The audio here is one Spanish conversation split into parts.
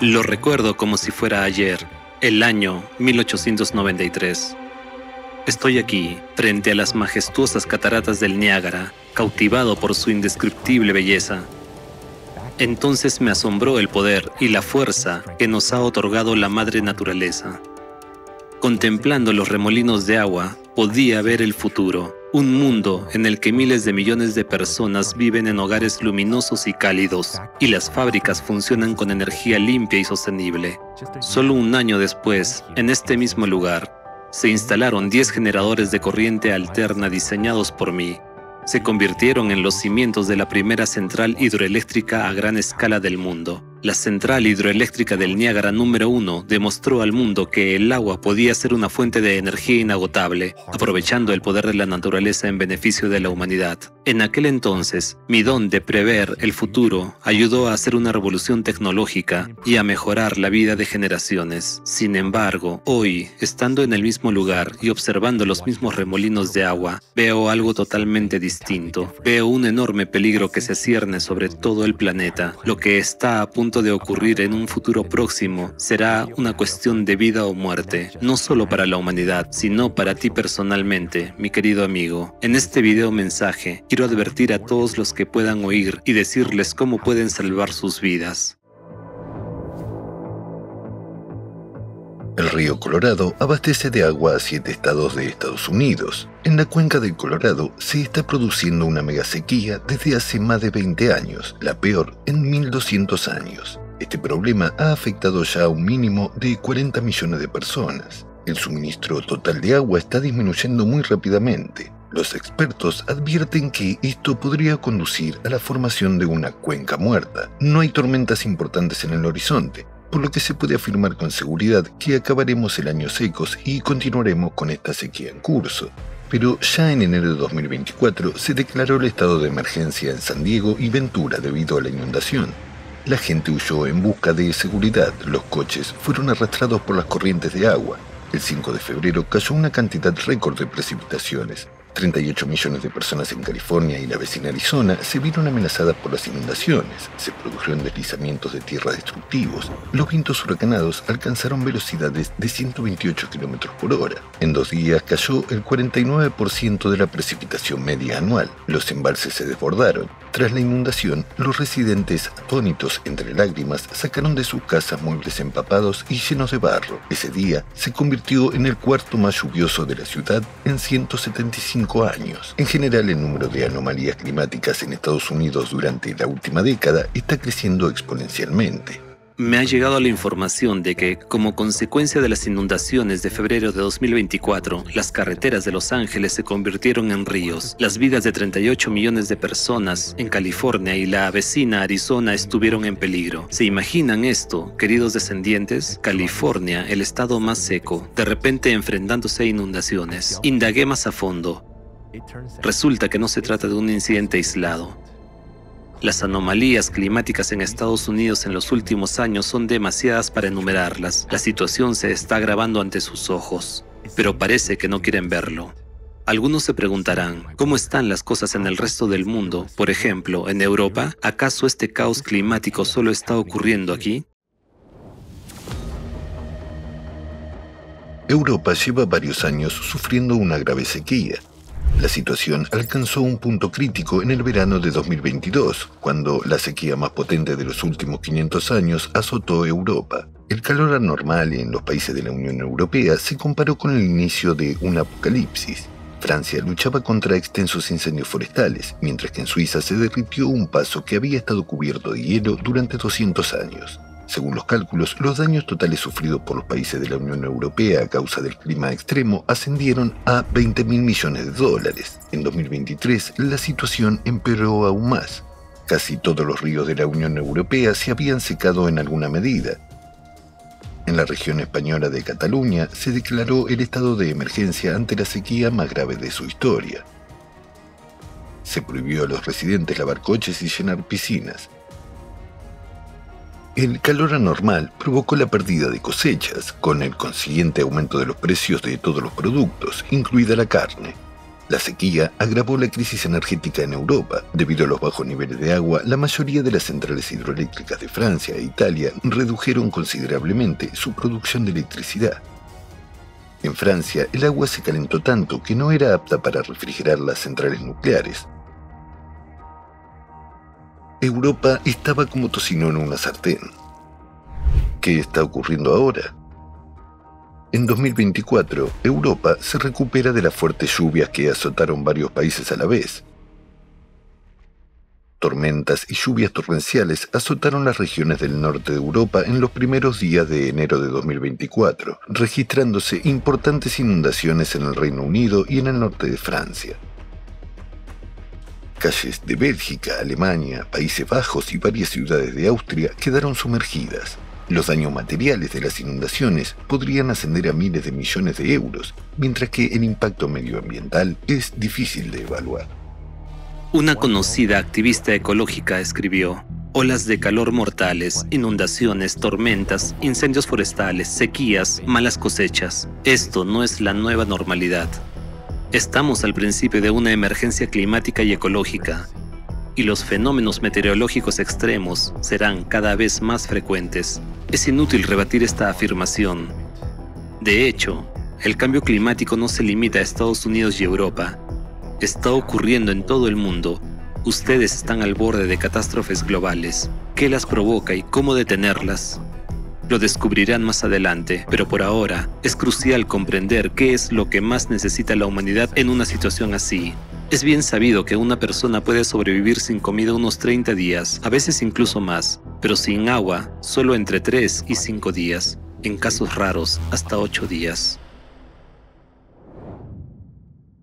Lo recuerdo como si fuera ayer, el año 1893. Estoy aquí, frente a las majestuosas cataratas del Niágara, cautivado por su indescriptible belleza. Entonces me asombró el poder y la fuerza que nos ha otorgado la madre naturaleza. Contemplando los remolinos de agua, podía ver el futuro, un mundo en el que miles de millones de personas viven en hogares luminosos y cálidos, y las fábricas funcionan con energía limpia y sostenible. Solo un año después, en este mismo lugar, se instalaron 10 generadores de corriente alterna diseñados por mí. Se convirtieron en los cimientos de la primera central hidroeléctrica a gran escala del mundo. La central hidroeléctrica del Niágara número 1 demostró al mundo que el agua podía ser una fuente de energía inagotable, aprovechando el poder de la naturaleza en beneficio de la humanidad. En aquel entonces, mi don de prever el futuro ayudó a hacer una revolución tecnológica y a mejorar la vida de generaciones. Sin embargo, hoy, estando en el mismo lugar y observando los mismos remolinos de agua, veo algo totalmente distinto. Veo un enorme peligro que se cierne sobre todo el planeta. Lo que está a punto de ocurrir en un futuro próximo será una cuestión de vida o muerte, no solo para la humanidad, sino para ti personalmente, mi querido amigo. En este video mensaje, quiero advertir a todos los que puedan oír y decirles cómo pueden salvar sus vidas. El río Colorado abastece de agua a 7 estados de Estados Unidos. En la cuenca del Colorado se está produciendo una mega sequía desde hace más de 20 años, la peor en 1200 años. Este problema ha afectado ya a un mínimo de 40 millones de personas. El suministro total de agua está disminuyendo muy rápidamente. Los expertos advierten que esto podría conducir a la formación de una cuenca muerta. No hay tormentas importantes en el horizonte, por lo que se puede afirmar con seguridad que acabaremos el año secos y continuaremos con esta sequía en curso. Pero ya en enero de 2024 se declaró el estado de emergencia en San Diego y Ventura debido a la inundación. La gente huyó en busca de seguridad, los coches fueron arrastrados por las corrientes de agua. El 5 de febrero cayó una cantidad récord de precipitaciones. 38 millones de personas en California y la vecina Arizona se vieron amenazadas por las inundaciones. Se produjeron deslizamientos de tierra destructivos. Los vientos huracanados alcanzaron velocidades de 128 km por hora. En 2 días cayó el 49% de la precipitación media anual. Los embalses se desbordaron. Tras la inundación, los residentes, atónitos entre lágrimas, sacaron de sus casas muebles empapados y llenos de barro. Ese día se convirtió en el cuarto más lluvioso de la ciudad en 175 años. En general, el número de anomalías climáticas en Estados Unidos durante la última década está creciendo exponencialmente. Me ha llegado la información de que, como consecuencia de las inundaciones de febrero de 2024, las carreteras de Los Ángeles se convirtieron en ríos. Las vidas de 38 millones de personas en California y la vecina Arizona estuvieron en peligro. ¿Se imaginan esto, queridos descendientes? California, el estado más seco, de repente enfrentándose a inundaciones. Indagué más a fondo. Resulta que no se trata de un incidente aislado. Las anomalías climáticas en Estados Unidos en los últimos años son demasiadas para enumerarlas. La situación se está agravando ante sus ojos, pero parece que no quieren verlo. Algunos se preguntarán, ¿cómo están las cosas en el resto del mundo? Por ejemplo, en Europa, ¿acaso este caos climático solo está ocurriendo aquí? Europa lleva varios años sufriendo una grave sequía. La situación alcanzó un punto crítico en el verano de 2022, cuando la sequía más potente de los últimos 500 años azotó Europa. El calor anormal en los países de la Unión Europea se comparó con el inicio de un apocalipsis. Francia luchaba contra extensos incendios forestales, mientras que en Suiza se derritió un paso que había estado cubierto de hielo durante 200 años. Según los cálculos, los daños totales sufridos por los países de la Unión Europea a causa del clima extremo ascendieron a 20.000 millones de dólares. En 2023, la situación empeoró aún más. Casi todos los ríos de la Unión Europea se habían secado en alguna medida. En la región española de Cataluña se declaró el estado de emergencia ante la sequía más grave de su historia. Se prohibió a los residentes lavar coches y llenar piscinas. El calor anormal provocó la pérdida de cosechas, con el consiguiente aumento de los precios de todos los productos, incluida la carne. La sequía agravó la crisis energética en Europa. Debido a los bajos niveles de agua, la mayoría de las centrales hidroeléctricas de Francia e Italia redujeron considerablemente su producción de electricidad. En Francia, el agua se calentó tanto que no era apta para refrigerar las centrales nucleares. Europa estaba como tocino en una sartén. ¿Qué está ocurriendo ahora? En 2024, Europa se recupera de las fuertes lluvias que azotaron varios países a la vez. Tormentas y lluvias torrenciales azotaron las regiones del norte de Europa en los primeros días de enero de 2024, registrándose importantes inundaciones en el Reino Unido y en el norte de Francia. Calles de Bélgica, Alemania, Países Bajos y varias ciudades de Austria quedaron sumergidas. Los daños materiales de las inundaciones podrían ascender a miles de millones de euros, mientras que el impacto medioambiental es difícil de evaluar. Una conocida activista ecológica escribió: olas de calor mortales, inundaciones, tormentas, incendios forestales, sequías, malas cosechas. Esto no es la nueva normalidad. Estamos al principio de una emergencia climática y ecológica, y los fenómenos meteorológicos extremos serán cada vez más frecuentes. Es inútil rebatir esta afirmación. De hecho, el cambio climático no se limita a Estados Unidos y Europa. Está ocurriendo en todo el mundo. Ustedes están al borde de catástrofes globales. ¿Qué las provoca y cómo detenerlas? Lo descubrirán más adelante, pero por ahora es crucial comprender qué es lo que más necesita la humanidad en una situación así. Es bien sabido que una persona puede sobrevivir sin comida unos 30 días, a veces incluso más, pero sin agua solo entre 3 y 5 días, en casos raros hasta 8 días.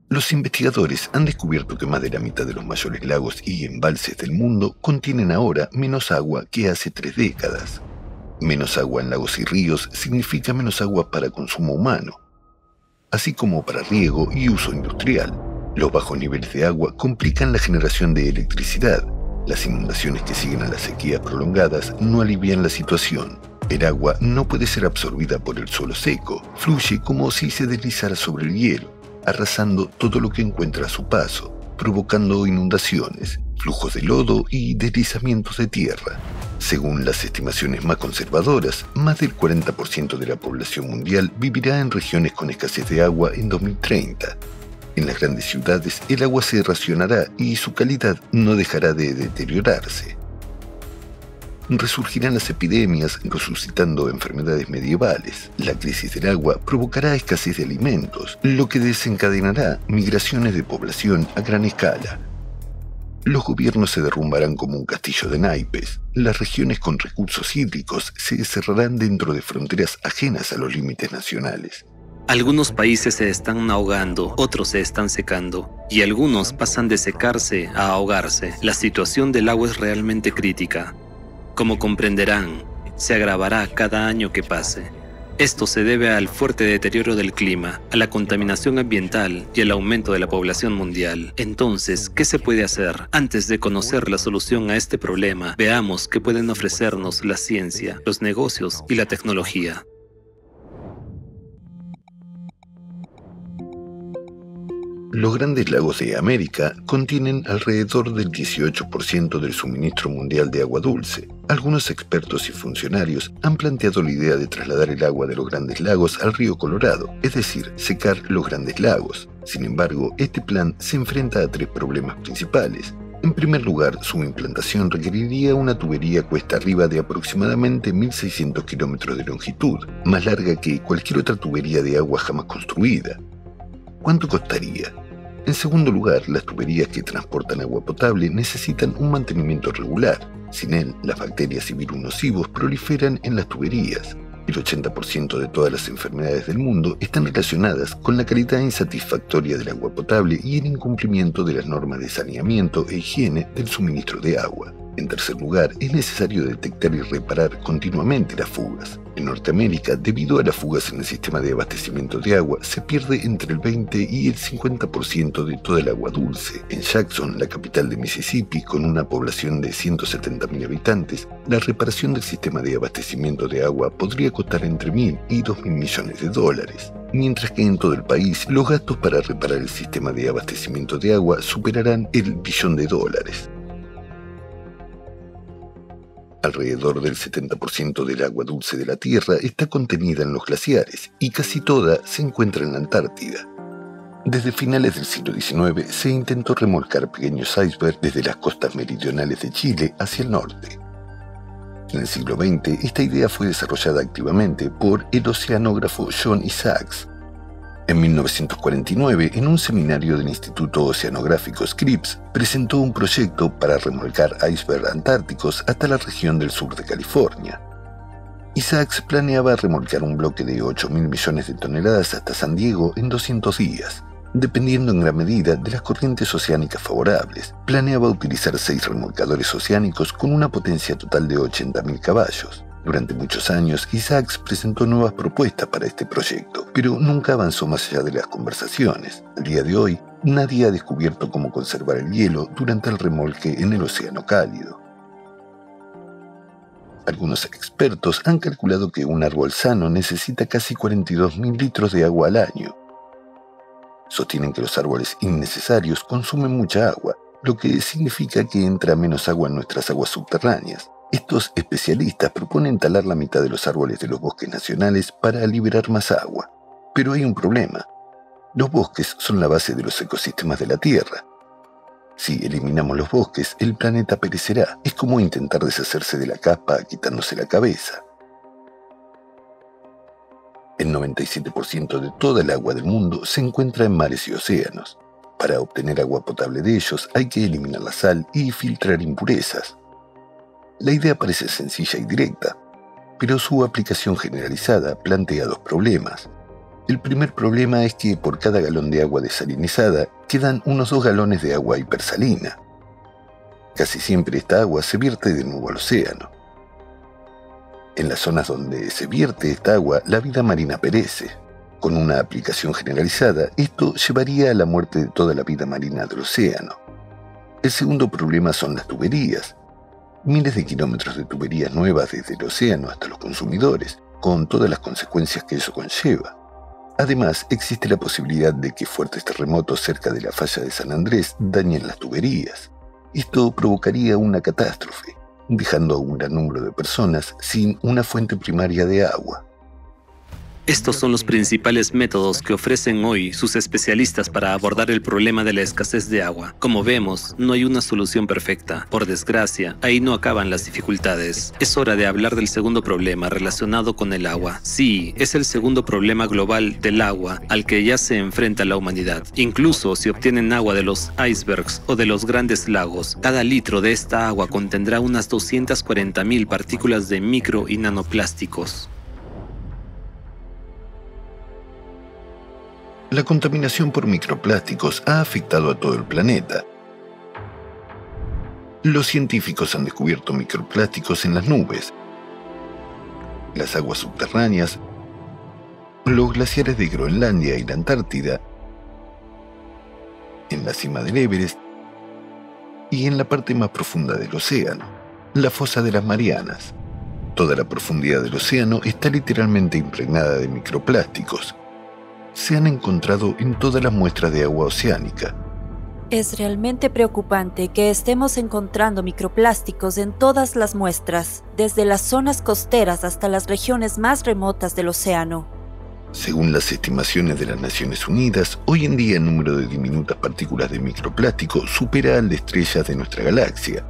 Los investigadores han descubierto que más de la mitad de los mayores lagos y embalses del mundo contienen ahora menos agua que hace 3 décadas. Menos agua en lagos y ríos significa menos agua para consumo humano, así como para riego y uso industrial. Los bajos niveles de agua complican la generación de electricidad. Las inundaciones que siguen a las sequías prolongadas no alivian la situación. El agua no puede ser absorbida por el suelo seco, fluye como si se deslizara sobre el hielo, arrasando todo lo que encuentra a su paso, provocando inundaciones, flujos de lodo y deslizamientos de tierra. Según las estimaciones más conservadoras, más del 40% de la población mundial vivirá en regiones con escasez de agua en 2030. En las grandes ciudades el agua se racionará y su calidad no dejará de deteriorarse. Resurgirán las epidemias resucitando enfermedades medievales. La crisis del agua provocará escasez de alimentos, lo que desencadenará migraciones de población a gran escala. Los gobiernos se derrumbarán como un castillo de naipes. Las regiones con recursos hídricos se cerrarán dentro de fronteras ajenas a los límites nacionales. Algunos países se están ahogando, otros se están secando, y algunos pasan de secarse a ahogarse. La situación del agua es realmente crítica. Como comprenderán, se agravará cada año que pase. Esto se debe al fuerte deterioro del clima, a la contaminación ambiental y al aumento de la población mundial. Entonces, ¿qué se puede hacer? Antes de conocer la solución a este problema, veamos qué pueden ofrecernos la ciencia, los negocios y la tecnología. Los grandes lagos de América contienen alrededor del 18% del suministro mundial de agua dulce. Algunos expertos y funcionarios han planteado la idea de trasladar el agua de los grandes lagos al río Colorado, es decir, secar los grandes lagos. Sin embargo, este plan se enfrenta a 3 problemas principales. En primer lugar, su implantación requeriría una tubería cuesta arriba de aproximadamente 1.600 kilómetros de longitud, más larga que cualquier otra tubería de agua jamás construida. ¿Cuánto costaría? En segundo lugar, las tuberías que transportan agua potable necesitan un mantenimiento regular. Sin él, las bacterias y virus nocivos proliferan en las tuberías. El 80% de todas las enfermedades del mundo están relacionadas con la calidad insatisfactoria del agua potable y el incumplimiento de las normas de saneamiento e higiene del suministro de agua. En tercer lugar, es necesario detectar y reparar continuamente las fugas. En Norteamérica, debido a las fugas en el sistema de abastecimiento de agua, se pierde entre el 20 y el 50% de toda el agua dulce. En Jackson, la capital de Mississippi, con una población de 170.000 habitantes, la reparación del sistema de abastecimiento de agua podría costar entre 1.000 y 2.000 millones de dólares. Mientras que en todo el país, los gastos para reparar el sistema de abastecimiento de agua superarán el $1 billón. Alrededor del 70% del agua dulce de la Tierra está contenida en los glaciares y casi toda se encuentra en la Antártida. Desde finales del siglo XIX se intentó remolcar pequeños icebergs desde las costas meridionales de Chile hacia el norte. En el siglo XX, esta idea fue desarrollada activamente por el oceanógrafo John Isaacs. En 1949, en un seminario del Instituto Oceanográfico Scripps, presentó un proyecto para remolcar icebergs antárticos hasta la región del sur de California. Isaacs planeaba remolcar un bloque de 8.000 millones de toneladas hasta San Diego en 200 días. Dependiendo en gran medida de las corrientes oceánicas favorables, planeaba utilizar 6 remolcadores oceánicos con una potencia total de 80.000 caballos. Durante muchos años, Isaacs presentó nuevas propuestas para este proyecto, pero nunca avanzó más allá de las conversaciones. Al día de hoy, nadie ha descubierto cómo conservar el hielo durante el remolque en el océano cálido. Algunos expertos han calculado que un árbol sano necesita casi 42.000 litros de agua al año. Sostienen que los árboles innecesarios consumen mucha agua, lo que significa que entra menos agua en nuestras aguas subterráneas. Estos especialistas proponen talar la mitad de los árboles de los bosques nacionales para liberar más agua. Pero hay un problema. Los bosques son la base de los ecosistemas de la Tierra. Si eliminamos los bosques, el planeta perecerá. Es como intentar deshacerse de la capa quitándose la cabeza. El 97% de toda el agua del mundo se encuentra en mares y océanos. Para obtener agua potable de ellos hay que eliminar la sal y filtrar impurezas. La idea parece sencilla y directa, pero su aplicación generalizada plantea 2 problemas. El primer problema es que por cada galón de agua desalinizada quedan unos 2 galones de agua hipersalina. Casi siempre esta agua se vierte de nuevo al océano. En las zonas donde se vierte esta agua, la vida marina perece. Con una aplicación generalizada, esto llevaría a la muerte de toda la vida marina del océano. El segundo problema son las tuberías. Miles de kilómetros de tuberías nuevas desde el océano hasta los consumidores, con todas las consecuencias que eso conlleva. Además, existe la posibilidad de que fuertes terremotos cerca de la falla de San Andrés dañen las tuberías. Esto provocaría una catástrofe, dejando a un gran número de personas sin una fuente primaria de agua. Estos son los principales métodos que ofrecen hoy sus especialistas para abordar el problema de la escasez de agua. Como vemos, no hay una solución perfecta. Por desgracia, ahí no acaban las dificultades. Es hora de hablar del segundo problema relacionado con el agua. Sí, es el segundo problema global del agua al que ya se enfrenta la humanidad. Incluso si obtienen agua de los icebergs o de los grandes lagos, cada litro de esta agua contendrá unas 240.000 partículas de micro y nanoplásticos. La contaminación por microplásticos ha afectado a todo el planeta. Los científicos han descubierto microplásticos en las nubes, las aguas subterráneas, los glaciares de Groenlandia y la Antártida, en la cima del Everest y en la parte más profunda del océano, la fosa de las Marianas. Toda la profundidad del océano está literalmente impregnada de microplásticos. Se han encontrado en todas las muestras de agua oceánica. Es realmente preocupante que estemos encontrando microplásticos en todas las muestras, desde las zonas costeras hasta las regiones más remotas del océano. Según las estimaciones de las Naciones Unidas, hoy en día el número de diminutas partículas de microplástico supera al de estrellas de nuestra galaxia,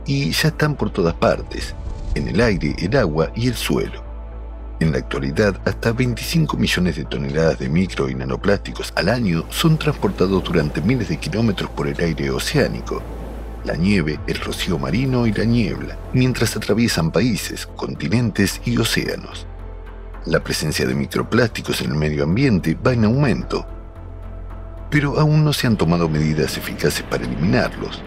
y ya están por todas partes, en el aire, el agua y el suelo. En la actualidad, hasta 25 millones de toneladas de micro y nanoplásticos al año son transportados durante miles de kilómetros por el aire oceánico, la nieve, el rocío marino y la niebla, mientras atraviesan países, continentes y océanos. La presencia de microplásticos en el medio ambiente va en aumento, pero aún no se han tomado medidas eficaces para eliminarlos.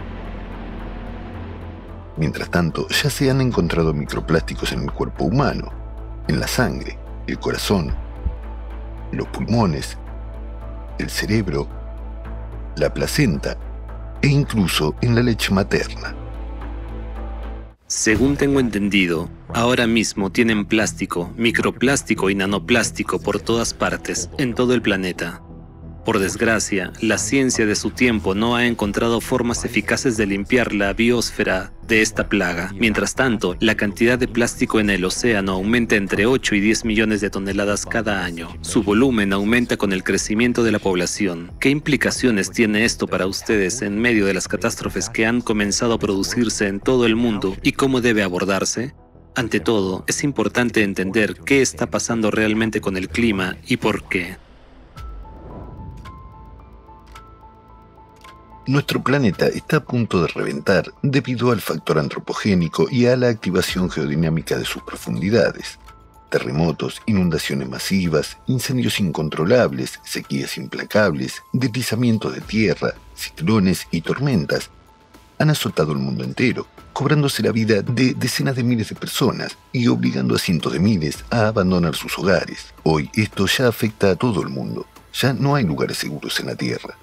Mientras tanto, ya se han encontrado microplásticos en el cuerpo humano, en la sangre, el corazón, los pulmones, el cerebro, la placenta e incluso en la leche materna. Según tengo entendido, ahora mismo tienen plástico, microplástico y nanoplástico por todas partes, en todo el planeta. Por desgracia, la ciencia de su tiempo no ha encontrado formas eficaces de limpiar la biosfera de esta plaga. Mientras tanto, la cantidad de plástico en el océano aumenta entre 8 y 10 millones de toneladas cada año. Su volumen aumenta con el crecimiento de la población. ¿Qué implicaciones tiene esto para ustedes en medio de las catástrofes que han comenzado a producirse en todo el mundo y cómo debe abordarse? Ante todo, es importante entender qué está pasando realmente con el clima y por qué. Nuestro planeta está a punto de reventar debido al factor antropogénico y a la activación geodinámica de sus profundidades. Terremotos, inundaciones masivas, incendios incontrolables, sequías implacables, deslizamientos de tierra, ciclones y tormentas han azotado el mundo entero, cobrándose la vida de decenas de miles de personas y obligando a cientos de miles a abandonar sus hogares. Hoy esto ya afecta a todo el mundo. Ya no hay lugares seguros en la Tierra.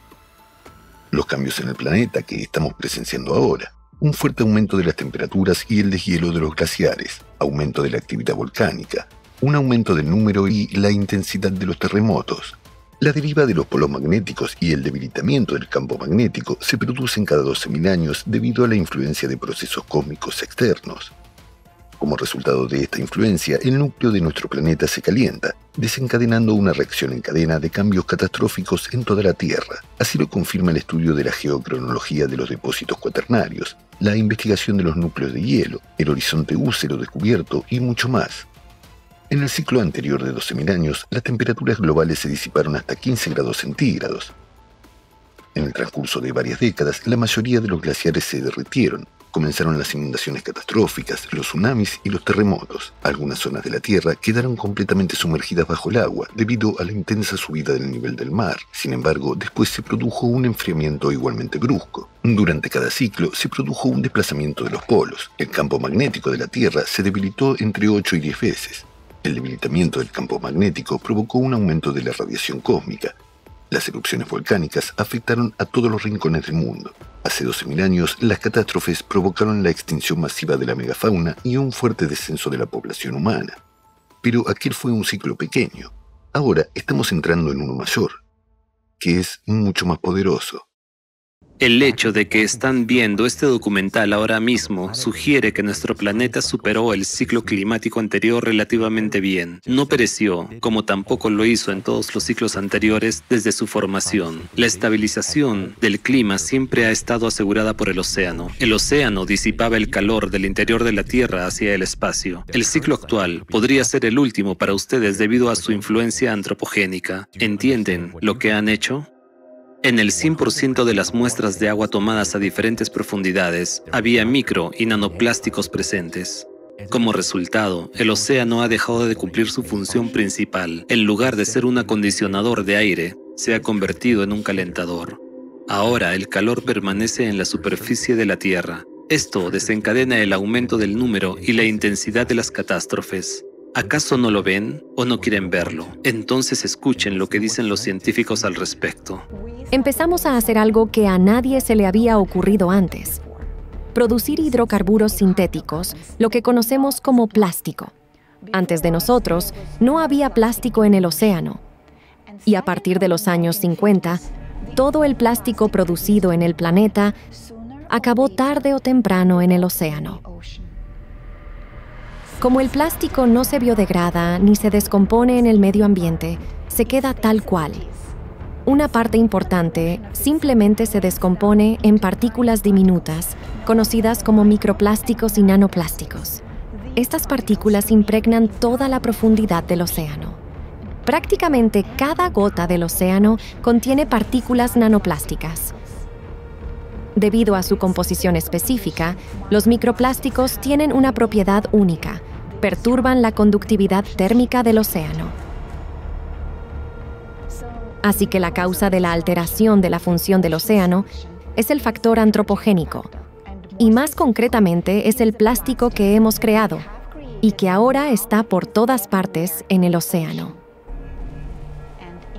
Los cambios en el planeta que estamos presenciando ahora, un fuerte aumento de las temperaturas y el deshielo de los glaciares, aumento de la actividad volcánica, un aumento del número y la intensidad de los terremotos. La deriva de los polos magnéticos y el debilitamiento del campo magnético se producen cada 12.000 años debido a la influencia de procesos cósmicos externos. Como resultado de esta influencia, el núcleo de nuestro planeta se calienta, desencadenando una reacción en cadena de cambios catastróficos en toda la Tierra. Así lo confirma el estudio de la geocronología de los depósitos cuaternarios, la investigación de los núcleos de hielo, el horizonte úsero descubierto y mucho más. En el ciclo anterior de 12.000 años, las temperaturas globales se disiparon hasta 15 grados centígrados. En el transcurso de varias décadas, la mayoría de los glaciares se derritieron. Comenzaron las inundaciones catastróficas, los tsunamis y los terremotos. Algunas zonas de la Tierra quedaron completamente sumergidas bajo el agua debido a la intensa subida del nivel del mar. Sin embargo, después se produjo un enfriamiento igualmente brusco. Durante cada ciclo se produjo un desplazamiento de los polos. El campo magnético de la Tierra se debilitó entre 8 y 10 veces. El debilitamiento del campo magnético provocó un aumento de la radiación cósmica. Las erupciones volcánicas afectaron a todos los rincones del mundo. Hace 12.000 años, las catástrofes provocaron la extinción masiva de la megafauna y un fuerte descenso de la población humana. Pero aquel fue un ciclo pequeño. Ahora estamos entrando en uno mayor, que es mucho más poderoso. El hecho de que están viendo este documental ahora mismo sugiere que nuestro planeta superó el ciclo climático anterior relativamente bien. No pereció, como tampoco lo hizo en todos los ciclos anteriores desde su formación. La estabilización del clima siempre ha estado asegurada por el océano. El océano disipaba el calor del interior de la Tierra hacia el espacio. El ciclo actual podría ser el último para ustedes debido a su influencia antropogénica. ¿Entienden lo que han hecho? En el 100% de las muestras de agua tomadas a diferentes profundidades, había micro y nanoplásticos presentes. Como resultado, el océano ha dejado de cumplir su función principal. En lugar de ser un acondicionador de aire, se ha convertido en un calentador. Ahora el calor permanece en la superficie de la Tierra. Esto desencadena el aumento del número y la intensidad de las catástrofes. ¿Acaso no lo ven o no quieren verlo? Entonces escuchen lo que dicen los científicos al respecto. Empezamos a hacer algo que a nadie se le había ocurrido antes. Producir hidrocarburos sintéticos, lo que conocemos como plástico. Antes de nosotros, no había plástico en el océano. Y a partir de los años 50, todo el plástico producido en el planeta acabó tarde o temprano en el océano. Como el plástico no se biodegrada ni se descompone en el medio ambiente, se queda tal cual. Una parte importante simplemente se descompone en partículas diminutas, conocidas como microplásticos y nanoplásticos. Estas partículas impregnan toda la profundidad del océano. Prácticamente cada gota del océano contiene partículas nanoplásticas. Debido a su composición específica, los microplásticos tienen una propiedad única: perturban la conductividad térmica del océano. Así que la causa de la alteración de la función del océano es el factor antropogénico. Y más concretamente es el plástico que hemos creado y que ahora está por todas partes en el océano.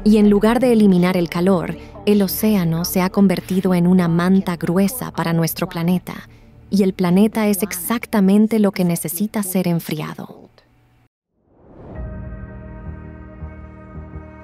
Y en lugar de eliminar el calor, el océano se ha convertido en una manta gruesa para nuestro planeta, y el planeta es exactamente lo que necesita ser enfriado.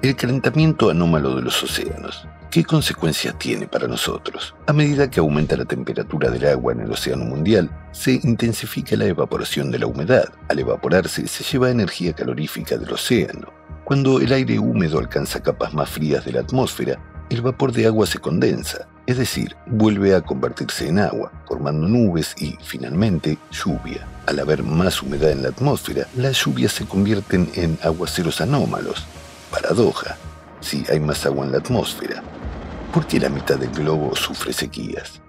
El calentamiento anómalo de los océanos. ¿Qué consecuencias tiene para nosotros? A medida que aumenta la temperatura del agua en el océano mundial, se intensifica la evaporación de la humedad. Al evaporarse, se lleva energía calorífica del océano. Cuando el aire húmedo alcanza capas más frías de la atmósfera, el vapor de agua se condensa, es decir, vuelve a convertirse en agua, formando nubes y, finalmente, lluvia. Al haber más humedad en la atmósfera, las lluvias se convierten en aguaceros anómalos. Paradoja. Si hay más agua en la atmósfera, ¿por qué la mitad del globo sufre sequías?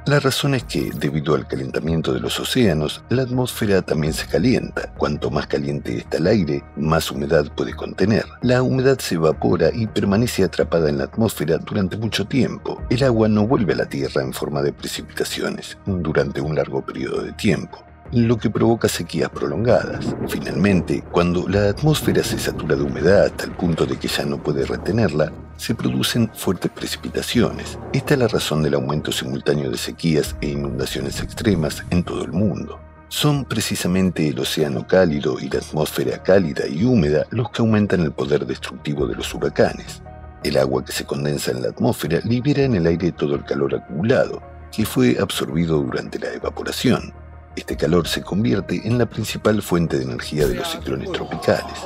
La razón es que, debido al calentamiento de los océanos, la atmósfera también se calienta. Cuanto más caliente está el aire, más humedad puede contener. La humedad se evapora y permanece atrapada en la atmósfera durante mucho tiempo. El agua no vuelve a la Tierra en forma de precipitaciones durante un largo periodo de tiempo, lo que provoca sequías prolongadas. Finalmente, cuando la atmósfera se satura de humedad hasta el punto de que ya no puede retenerla, se producen fuertes precipitaciones. Esta es la razón del aumento simultáneo de sequías e inundaciones extremas en todo el mundo. Son precisamente el océano cálido y la atmósfera cálida y húmeda los que aumentan el poder destructivo de los huracanes. El agua que se condensa en la atmósfera libera en el aire todo el calor acumulado, que fue absorbido durante la evaporación. Este calor se convierte en la principal fuente de energía de los ciclones tropicales.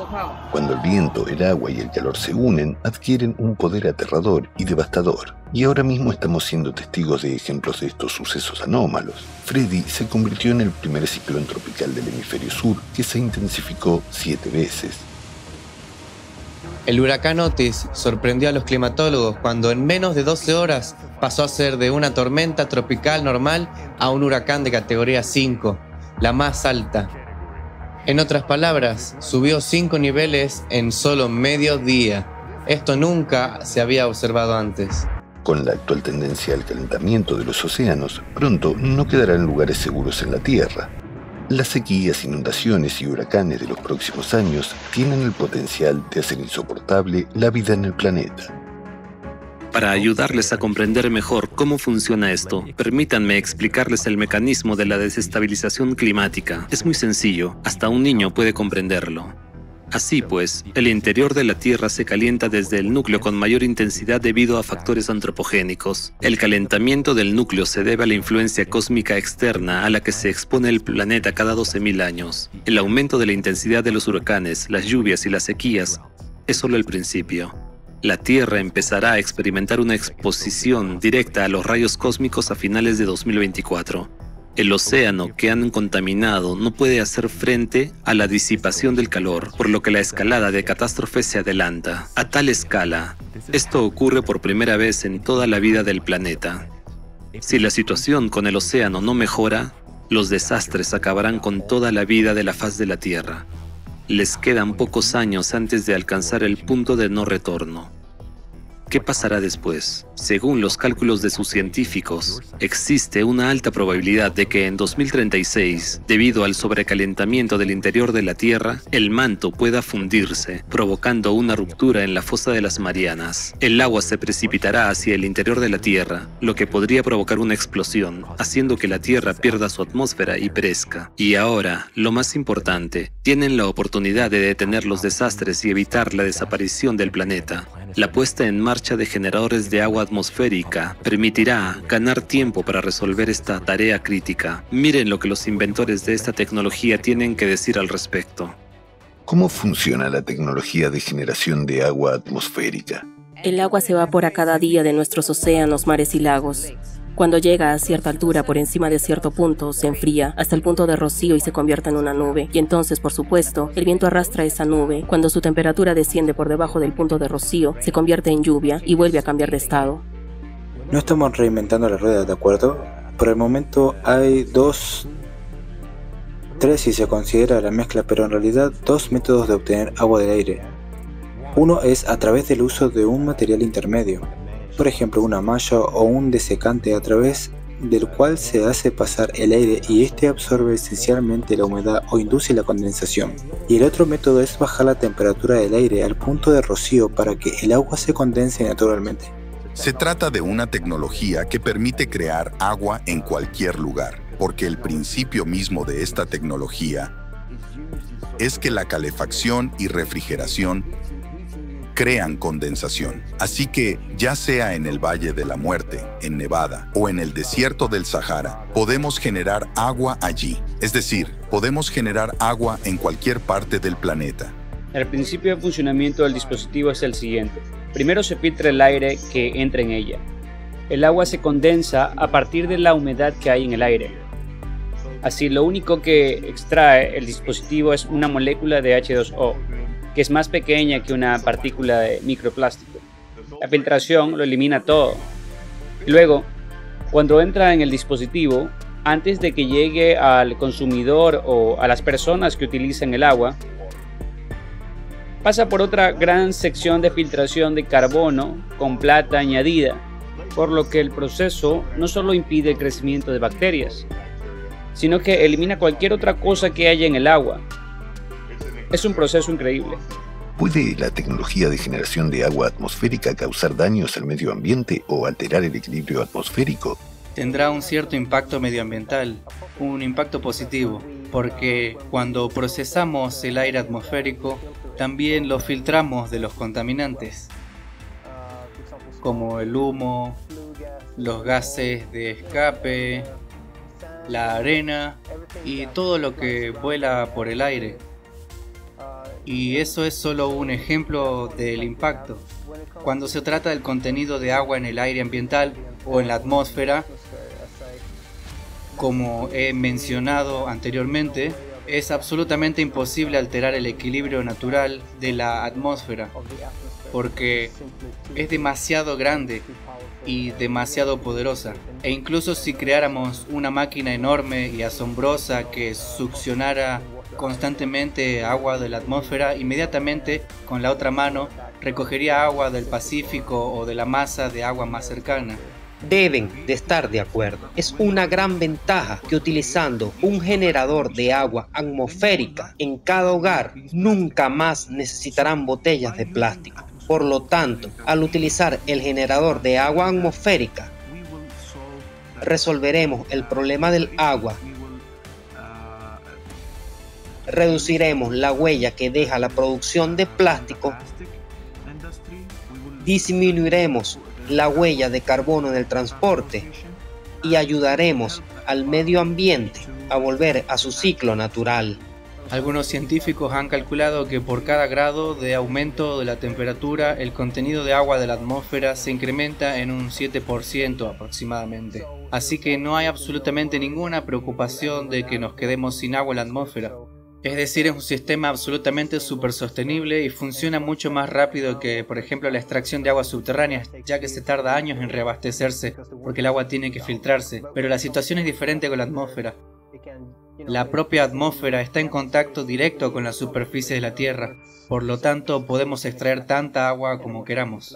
Cuando el viento, el agua y el calor se unen, adquieren un poder aterrador y devastador. Y ahora mismo estamos siendo testigos de ejemplos de estos sucesos anómalos. Freddy se convirtió en el primer ciclón tropical del hemisferio sur, que se intensificó 7 veces. El huracán Otis sorprendió a los climatólogos cuando en menos de 12 horas pasó a ser de una tormenta tropical normal a un huracán de categoría 5, la más alta. En otras palabras, subió 5 niveles en solo medio día. Esto nunca se había observado antes. Con la actual tendencia al calentamiento de los océanos, pronto no quedarán lugares seguros en la Tierra. Las sequías, inundaciones y huracanes de los próximos años tienen el potencial de hacer insoportable la vida en el planeta. Para ayudarles a comprender mejor cómo funciona esto, permítanme explicarles el mecanismo de la desestabilización climática. Es muy sencillo, hasta un niño puede comprenderlo. Así pues, el interior de la Tierra se calienta desde el núcleo con mayor intensidad debido a factores antropogénicos. El calentamiento del núcleo se debe a la influencia cósmica externa a la que se expone el planeta cada 12.000 años. El aumento de la intensidad de los huracanes, las lluvias y las sequías es solo el principio. La Tierra empezará a experimentar una exposición directa a los rayos cósmicos a finales de 2024. El océano que han contaminado no puede hacer frente a la disipación del calor, por lo que la escalada de catástrofes se adelanta. A tal escala, esto ocurre por primera vez en toda la vida del planeta. Si la situación con el océano no mejora, los desastres acabarán con toda la vida de la faz de la Tierra. Les quedan pocos años antes de alcanzar el punto de no retorno. ¿Qué pasará después? Según los cálculos de sus científicos, existe una alta probabilidad de que en 2036, debido al sobrecalentamiento del interior de la Tierra, el manto pueda fundirse, provocando una ruptura en la fosa de las Marianas. El agua se precipitará hacia el interior de la Tierra, lo que podría provocar una explosión, haciendo que la Tierra pierda su atmósfera y perezca. Y ahora, lo más importante, tienen la oportunidad de detener los desastres y evitar la desaparición del planeta. La puesta en marcha de generadores de agua atmosférica permitirá ganar tiempo para resolver esta tarea crítica. Miren lo que los inventores de esta tecnología tienen que decir al respecto. ¿Cómo funciona la tecnología de generación de agua atmosférica? El agua se evapora cada día de nuestros océanos, mares y lagos. Cuando llega a cierta altura por encima de cierto punto, se enfría hasta el punto de rocío y se convierte en una nube. Y entonces, por supuesto, el viento arrastra esa nube. Cuando su temperatura desciende por debajo del punto de rocío, se convierte en lluvia y vuelve a cambiar de estado. No estamos reinventando la rueda, ¿de acuerdo? Por el momento hay tres si se considera la mezcla, pero en realidad 2 métodos de obtener agua del aire. Uno es a través del uso de un material intermedio. Por ejemplo, una malla o un desecante a través del cual se hace pasar el aire y este absorbe esencialmente la humedad o induce la condensación. Y el otro método es bajar la temperatura del aire al punto de rocío para que el agua se condense naturalmente. Se trata de una tecnología que permite crear agua en cualquier lugar, porque el principio mismo de esta tecnología es que la calefacción y refrigeración crean condensación. Así que, ya sea en el Valle de la Muerte, en Nevada, o en el desierto del Sahara, podemos generar agua allí. Es decir, podemos generar agua en cualquier parte del planeta. El principio de funcionamiento del dispositivo es el siguiente. Primero se filtra el aire que entra en ella. El agua se condensa a partir de la humedad que hay en el aire. Así, lo único que extrae el dispositivo es una molécula de H2O, que es más pequeña que una partícula de microplástico. La filtración lo elimina todo. Luego, cuando entra en el dispositivo, antes de que llegue al consumidor o a las personas que utilizan el agua, pasa por otra gran sección de filtración de carbono con plata añadida, por lo que el proceso no solo impide el crecimiento de bacterias, sino que elimina cualquier otra cosa que haya en el agua. Es un proceso increíble. ¿Puede la tecnología de generación de agua atmosférica causar daños al medio ambiente o alterar el equilibrio atmosférico? Tendrá un cierto impacto medioambiental, un impacto positivo, porque cuando procesamos el aire atmosférico, también lo filtramos de los contaminantes, como el humo, los gases de escape, la arena y todo lo que vuela por el aire. Y eso es solo un ejemplo del impacto. Cuando se trata del contenido de agua en el aire ambiental o en la atmósfera, como he mencionado anteriormente, es absolutamente imposible alterar el equilibrio natural de la atmósfera, porque es demasiado grande y demasiado poderosa. E incluso si creáramos una máquina enorme y asombrosa que succionara constantemente agua de la atmósfera, inmediatamente con la otra mano recogería agua del Pacífico o de la masa de agua más cercana. Deben de estar de acuerdo. Es una gran ventaja que utilizando un generador de agua atmosférica en cada hogar, nunca más necesitarán botellas de plástico. Por lo tanto, al utilizar el generador de agua atmosférica, resolveremos el problema del agua. Reduciremos la huella que deja la producción de plástico, disminuiremos la huella de carbono en el transporte y ayudaremos al medio ambiente a volver a su ciclo natural. Algunos científicos han calculado que por cada grado de aumento de la temperatura, el contenido de agua de la atmósfera se incrementa en un 7% aproximadamente. Así que no hay absolutamente ninguna preocupación de que nos quedemos sin agua en la atmósfera. Es decir, es un sistema absolutamente súper sostenible y funciona mucho más rápido que, por ejemplo, la extracción de aguas subterráneas, ya que se tarda años en reabastecerse porque el agua tiene que filtrarse. Pero la situación es diferente con la atmósfera. La propia atmósfera está en contacto directo con la superficie de la Tierra, por lo tanto podemos extraer tanta agua como queramos.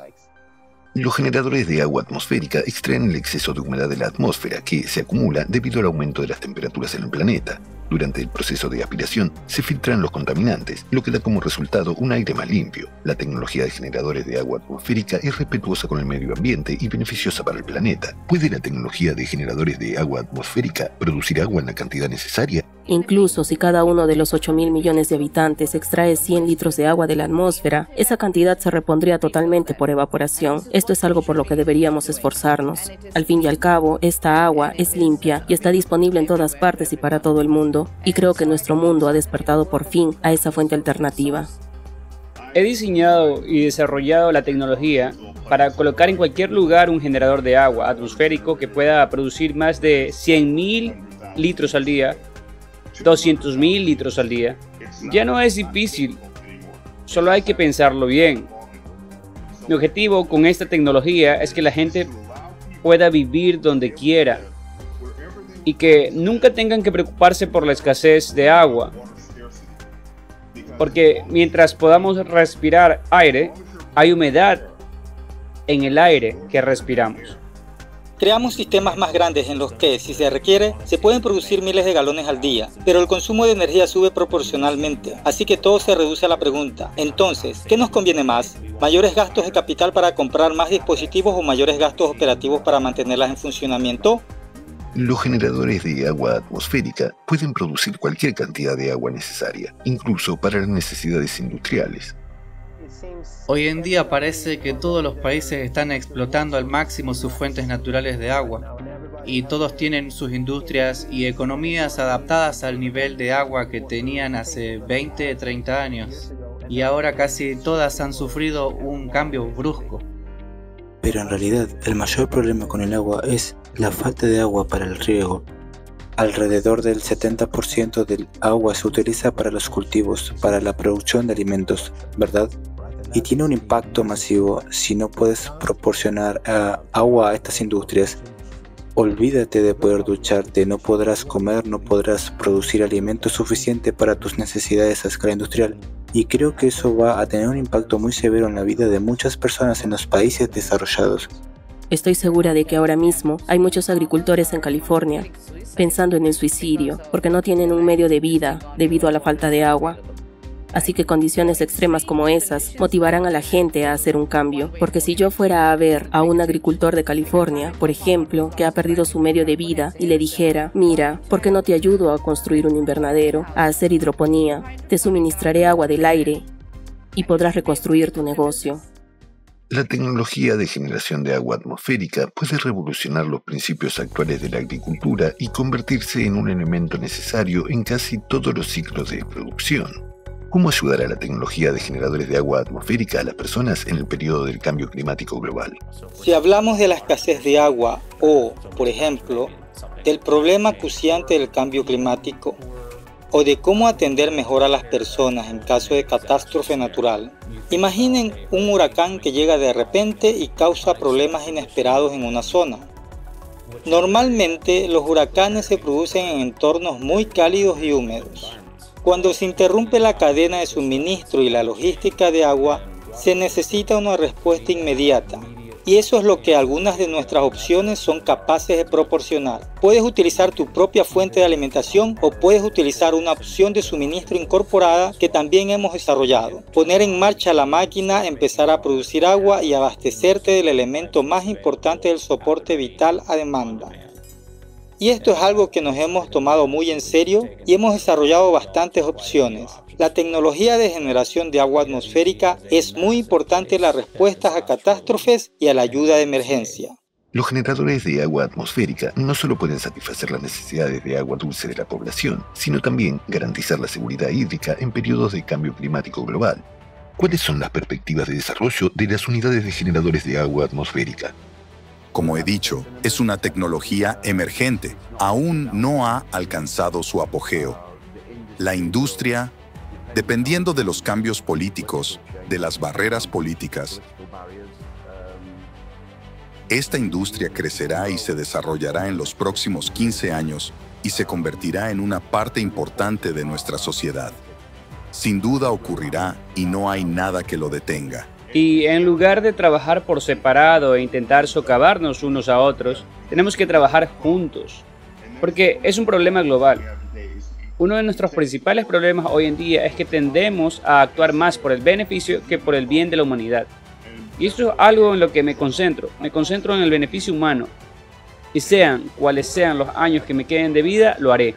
Los generadores de agua atmosférica extraen el exceso de humedad de la atmósfera que se acumula debido al aumento de las temperaturas en el planeta. Durante el proceso de aspiración se filtran los contaminantes, lo que da como resultado un aire más limpio. La tecnología de generadores de agua atmosférica es respetuosa con el medio ambiente y beneficiosa para el planeta. ¿Puede la tecnología de generadores de agua atmosférica producir agua en la cantidad necesaria? Incluso si cada uno de los 8.000 millones de habitantes extrae 100 litros de agua de la atmósfera, esa cantidad se repondría totalmente por evaporación. Esto es algo por lo que deberíamos esforzarnos. Al fin y al cabo, esta agua es limpia y está disponible en todas partes y para todo el mundo. Y creo que nuestro mundo ha despertado por fin a esa fuente alternativa. He diseñado y desarrollado la tecnología para colocar en cualquier lugar un generador de agua atmosférico que pueda producir más de 100.000 litros al día, 200.000 litros al día. Ya no es difícil, solo hay que pensarlo bien. Mi objetivo con esta tecnología es que la gente pueda vivir donde quiera y que nunca tengan que preocuparse por la escasez de agua. Porque mientras podamos respirar aire, hay humedad en el aire que respiramos. Creamos sistemas más grandes en los que, si se requiere, se pueden producir miles de galones al día, pero el consumo de energía sube proporcionalmente, así que todo se reduce a la pregunta. Entonces, ¿qué nos conviene más? ¿Mayores gastos de capital para comprar más dispositivos o mayores gastos operativos para mantenerlas en funcionamiento? Los generadores de agua atmosférica pueden producir cualquier cantidad de agua necesaria, incluso para las necesidades industriales. Hoy en día parece que todos los países están explotando al máximo sus fuentes naturales de agua, y todos tienen sus industrias y economías adaptadas al nivel de agua que tenían hace 20, 30 años, y ahora casi todas han sufrido un cambio brusco. Pero en realidad el mayor problema con el agua es la falta de agua para el riego. Alrededor del 70% del agua se utiliza para los cultivos, para la producción de alimentos, ¿verdad? Y tiene un impacto masivo si no puedes proporcionar agua a estas industrias. Olvídate de poder ducharte, no podrás comer, no podrás producir alimento suficiente para tus necesidades a escala industrial. Y creo que eso va a tener un impacto muy severo en la vida de muchas personas en los países desarrollados. Estoy segura de que ahora mismo hay muchos agricultores en California pensando en el suicidio porque no tienen un medio de vida debido a la falta de agua. Así que condiciones extremas como esas motivarán a la gente a hacer un cambio, porque si yo fuera a ver a un agricultor de California, por ejemplo, que ha perdido su medio de vida y le dijera, mira, ¿por qué no te ayudo a construir un invernadero, a hacer hidroponía? Te suministraré agua del aire y podrás reconstruir tu negocio. La tecnología de generación de agua atmosférica puede revolucionar los principios actuales de la agricultura y convertirse en un elemento necesario en casi todos los ciclos de producción. ¿Cómo ayudará la tecnología de generadores de agua atmosférica a las personas en el periodo del cambio climático global? Si hablamos de la escasez de agua o, por ejemplo, del problema acuciante del cambio climático, o de cómo atender mejor a las personas en caso de catástrofe natural, imaginen un huracán que llega de repente y causa problemas inesperados en una zona. Normalmente los huracanes se producen en entornos muy cálidos y húmedos. Cuando se interrumpe la cadena de suministro y la logística de agua, se necesita una respuesta inmediata. Y eso es lo que algunas de nuestras opciones son capaces de proporcionar. Puedes utilizar tu propia fuente de alimentación o puedes utilizar una opción de suministro incorporada que también hemos desarrollado. Poner en marcha la máquina, empezar a producir agua y abastecerte del elemento más importante del soporte vital a demanda. Y esto es algo que nos hemos tomado muy en serio y hemos desarrollado bastantes opciones. La tecnología de generación de agua atmosférica es muy importante en las respuestas a catástrofes y a la ayuda de emergencia. Los generadores de agua atmosférica no solo pueden satisfacer las necesidades de agua dulce de la población, sino también garantizar la seguridad hídrica en periodos de cambio climático global. ¿Cuáles son las perspectivas de desarrollo de las unidades de generadores de agua atmosférica? Como he dicho, es una tecnología emergente. Aún no ha alcanzado su apogeo. La industria, dependiendo de los cambios políticos, de las barreras políticas, esta industria crecerá y se desarrollará en los próximos 15 años y se convertirá en una parte importante de nuestra sociedad. Sin duda ocurrirá y no hay nada que lo detenga. Y en lugar de trabajar por separado e intentar socavarnos unos a otros, tenemos que trabajar juntos, porque es un problema global. Uno de nuestros principales problemas hoy en día es que tendemos a actuar más por el beneficio que por el bien de la humanidad. Y eso es algo en lo que me concentro en el beneficio humano. Y sean cuales sean los años que me queden de vida, lo haré.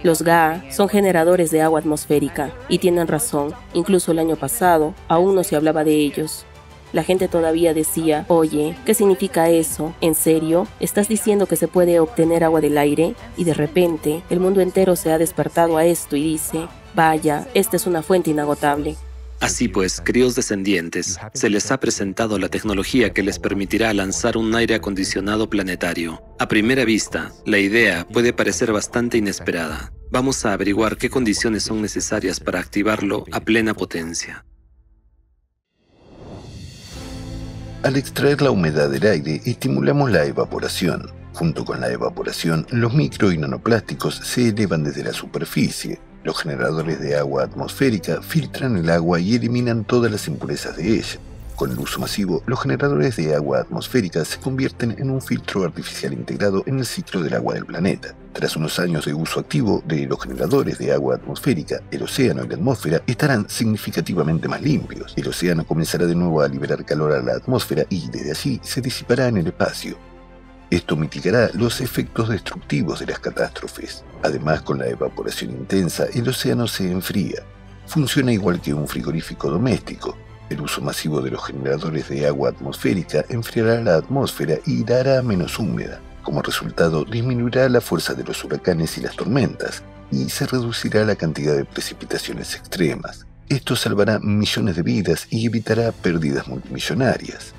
Los GAA son generadores de agua atmosférica y tienen razón. Incluso el año pasado aún no se hablaba de ellos. La gente todavía decía, oye, ¿qué significa eso? ¿En serio? ¿Estás diciendo que se puede obtener agua del aire? Y de repente, el mundo entero se ha despertado a esto y dice, vaya, esta es una fuente inagotable. Así pues, queridos descendientes, se les ha presentado la tecnología que les permitirá lanzar un aire acondicionado planetario. A primera vista, la idea puede parecer bastante inesperada. Vamos a averiguar qué condiciones son necesarias para activarlo a plena potencia. Al extraer la humedad del aire, estimulamos la evaporación. Junto con la evaporación, los micro y nanoplásticos se elevan desde la superficie. Los generadores de agua atmosférica filtran el agua y eliminan todas las impurezas de ella. Con el uso masivo, los generadores de agua atmosférica se convierten en un filtro artificial integrado en el ciclo del agua del planeta. Tras unos años de uso activo de los generadores de agua atmosférica, el océano y la atmósfera estarán significativamente más limpios. El océano comenzará de nuevo a liberar calor a la atmósfera y desde allí se disipará en el espacio. Esto mitigará los efectos destructivos de las catástrofes. Además, con la evaporación intensa, el océano se enfría. Funciona igual que un frigorífico doméstico. El uso masivo de los generadores de agua atmosférica enfriará la atmósfera y la hará menos húmeda. Como resultado, disminuirá la fuerza de los huracanes y las tormentas, y se reducirá la cantidad de precipitaciones extremas. Esto salvará millones de vidas y evitará pérdidas multimillonarias.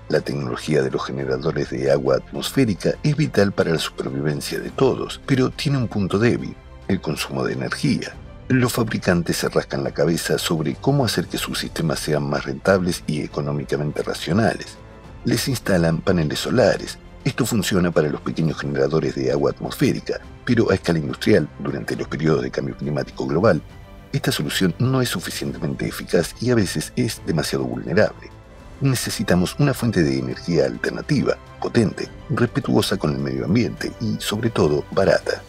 La tecnología de los generadores de agua atmosférica es vital para la supervivencia de todos, pero tiene un punto débil: el consumo de energía. Los fabricantes se rascan la cabeza sobre cómo hacer que sus sistemas sean más rentables y económicamente racionales. Les instalan paneles solares. Esto funciona para los pequeños generadores de agua atmosférica, pero a escala industrial, durante los periodos de cambio climático global, esta solución no es suficientemente eficaz y a veces es demasiado vulnerable. Necesitamos una fuente de energía alternativa, potente, respetuosa con el medio ambiente y, sobre todo, barata.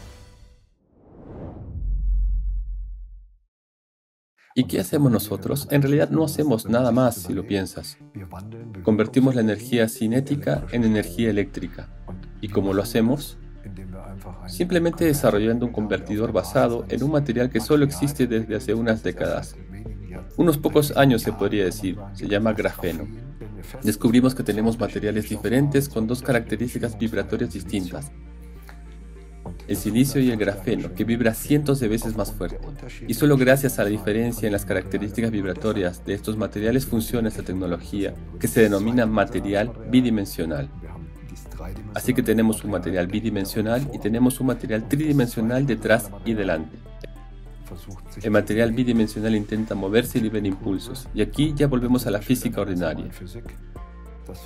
¿Y qué hacemos nosotros? En realidad no hacemos nada más, si lo piensas. Convertimos la energía cinética en energía eléctrica. ¿Y cómo lo hacemos? Simplemente desarrollando un convertidor basado en un material que solo existe desde hace unas décadas. Unos pocos años se podría decir. Se llama grafeno. Descubrimos que tenemos materiales diferentes con dos características vibratorias distintas: el silicio y el grafeno, que vibra cientos de veces más fuerte. Y solo gracias a la diferencia en las características vibratorias de estos materiales funciona esta tecnología, que se denomina material bidimensional. Así que tenemos un material bidimensional y tenemos un material tridimensional detrás y delante. El material bidimensional intenta moverse y libera impulsos, y aquí ya volvemos a la física ordinaria.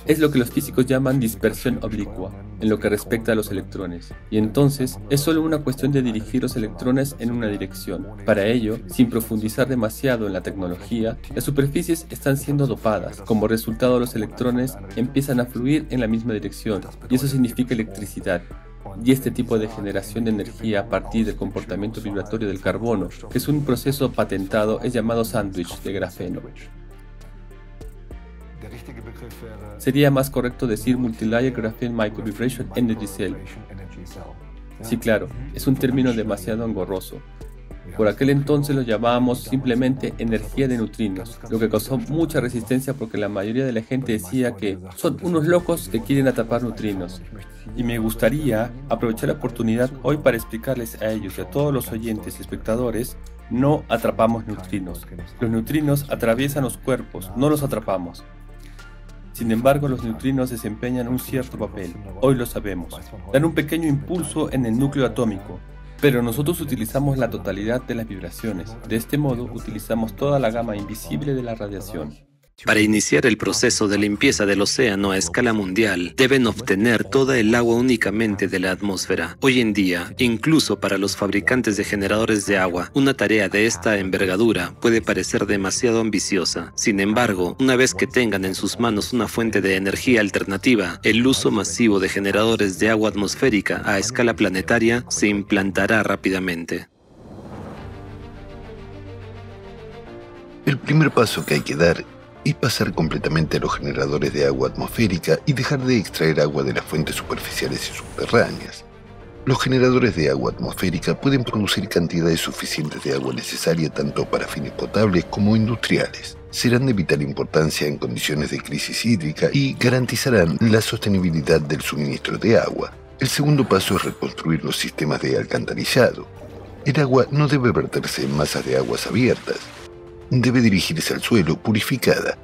Es lo que los físicos llaman dispersión oblicua, en lo que respecta a los electrones, y entonces es solo una cuestión de dirigir los electrones en una dirección. Para ello, sin profundizar demasiado en la tecnología, las superficies están siendo dopadas. Como resultado, los electrones empiezan a fluir en la misma dirección, y eso significa electricidad. Y este tipo de generación de energía a partir del comportamiento vibratorio del carbono, que es un proceso patentado, es llamado sándwich de grafeno. Sería más correcto decir Multilayer Graphene Microvibration Energy Cell. Sí, claro, es un término demasiado engorroso. Por aquel entonces lo llamábamos simplemente energía de neutrinos, lo que causó mucha resistencia porque la mayoría de la gente decía que son unos locos que quieren atrapar neutrinos. Y me gustaría aprovechar la oportunidad hoy para explicarles a ellos y a todos los oyentes y espectadores: no atrapamos neutrinos. Los neutrinos atraviesan los cuerpos, no los atrapamos. Sin embargo, los neutrinos desempeñan un cierto papel, hoy lo sabemos. Dan un pequeño impulso en el núcleo atómico, pero nosotros utilizamos la totalidad de las vibraciones. De este modo, utilizamos toda la gama invisible de la radiación. Para iniciar el proceso de limpieza del océano a escala mundial, deben obtener toda el agua únicamente de la atmósfera. Hoy en día, incluso para los fabricantes de generadores de agua, una tarea de esta envergadura puede parecer demasiado ambiciosa. Sin embargo, una vez que tengan en sus manos una fuente de energía alternativa, el uso masivo de generadores de agua atmosférica a escala planetaria se implantará rápidamente. El primer paso que hay que dar es pasar completamente a los generadores de agua atmosférica y dejar de extraer agua de las fuentes superficiales y subterráneas. Los generadores de agua atmosférica pueden producir cantidades suficientes de agua necesaria tanto para fines potables como industriales. Serán de vital importancia en condiciones de crisis hídrica y garantizarán la sostenibilidad del suministro de agua. El segundo paso es reconstruir los sistemas de alcantarillado. El agua no debe verterse en masas de aguas abiertas. Debe dirigirse al suelo purificada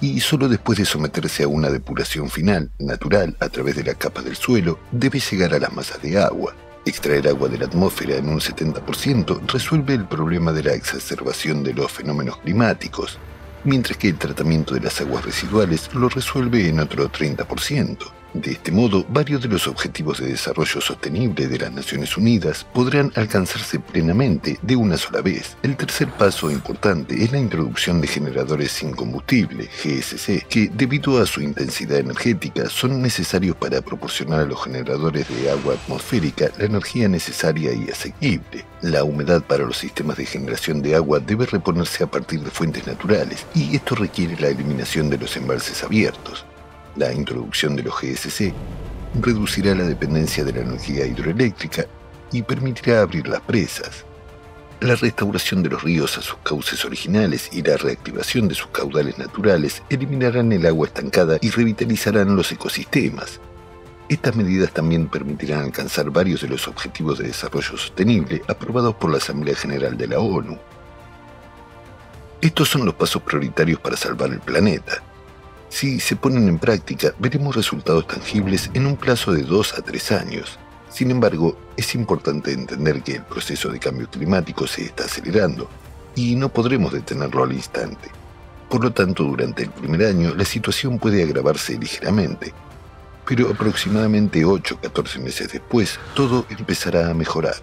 y solo después de someterse a una depuración final, natural, a través de la capa del suelo, debe llegar a las masas de agua. Extraer agua de la atmósfera en un 70% resuelve el problema de la exacerbación de los fenómenos climáticos, mientras que el tratamiento de las aguas residuales lo resuelve en otro 30%. De este modo, varios de los objetivos de desarrollo sostenible de las Naciones Unidas podrán alcanzarse plenamente de una sola vez. El tercer paso importante es la introducción de generadores sin combustible, GSC, que debido a su intensidad energética son necesarios para proporcionar a los generadores de agua atmosférica la energía necesaria y asequible. La humedad para los sistemas de generación de agua debe reponerse a partir de fuentes naturales, y esto requiere la eliminación de los embalses abiertos. La introducción de los GSC reducirá la dependencia de la energía hidroeléctrica y permitirá abrir las presas. La restauración de los ríos a sus cauces originales y la reactivación de sus caudales naturales eliminarán el agua estancada y revitalizarán los ecosistemas. Estas medidas también permitirán alcanzar varios de los objetivos de desarrollo sostenible aprobados por la Asamblea General de la ONU. Estos son los pasos prioritarios para salvar el planeta. Si se ponen en práctica, veremos resultados tangibles en un plazo de 2 a 3 años. Sin embargo, es importante entender que el proceso de cambio climático se está acelerando y no podremos detenerlo al instante. Por lo tanto, durante el primer año, la situación puede agravarse ligeramente, pero aproximadamente 8 o 14 meses después, todo empezará a mejorar.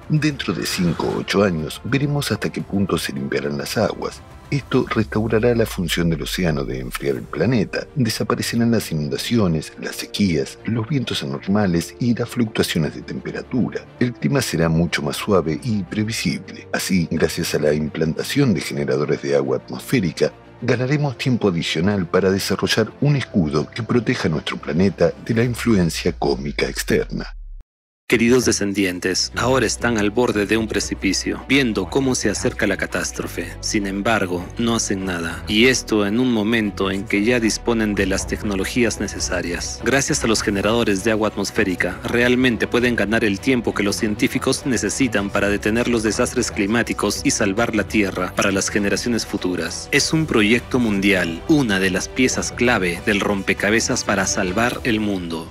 Dentro de 5 o 8 años, veremos hasta qué punto se limpiarán las aguas. Esto restaurará la función del océano de enfriar el planeta, desaparecerán las inundaciones, las sequías, los vientos anormales y las fluctuaciones de temperatura. El clima será mucho más suave y previsible. Así, gracias a la implantación de generadores de agua atmosférica, ganaremos tiempo adicional para desarrollar un escudo que proteja a nuestro planeta de la influencia cósmica externa. Queridos descendientes, ahora están al borde de un precipicio, viendo cómo se acerca la catástrofe. Sin embargo, no hacen nada. Y esto en un momento en que ya disponen de las tecnologías necesarias. Gracias a los generadores de agua atmosférica, realmente pueden ganar el tiempo que los científicos necesitan para detener los desastres climáticos y salvar la Tierra para las generaciones futuras. Es un proyecto mundial, una de las piezas clave del rompecabezas para salvar el mundo.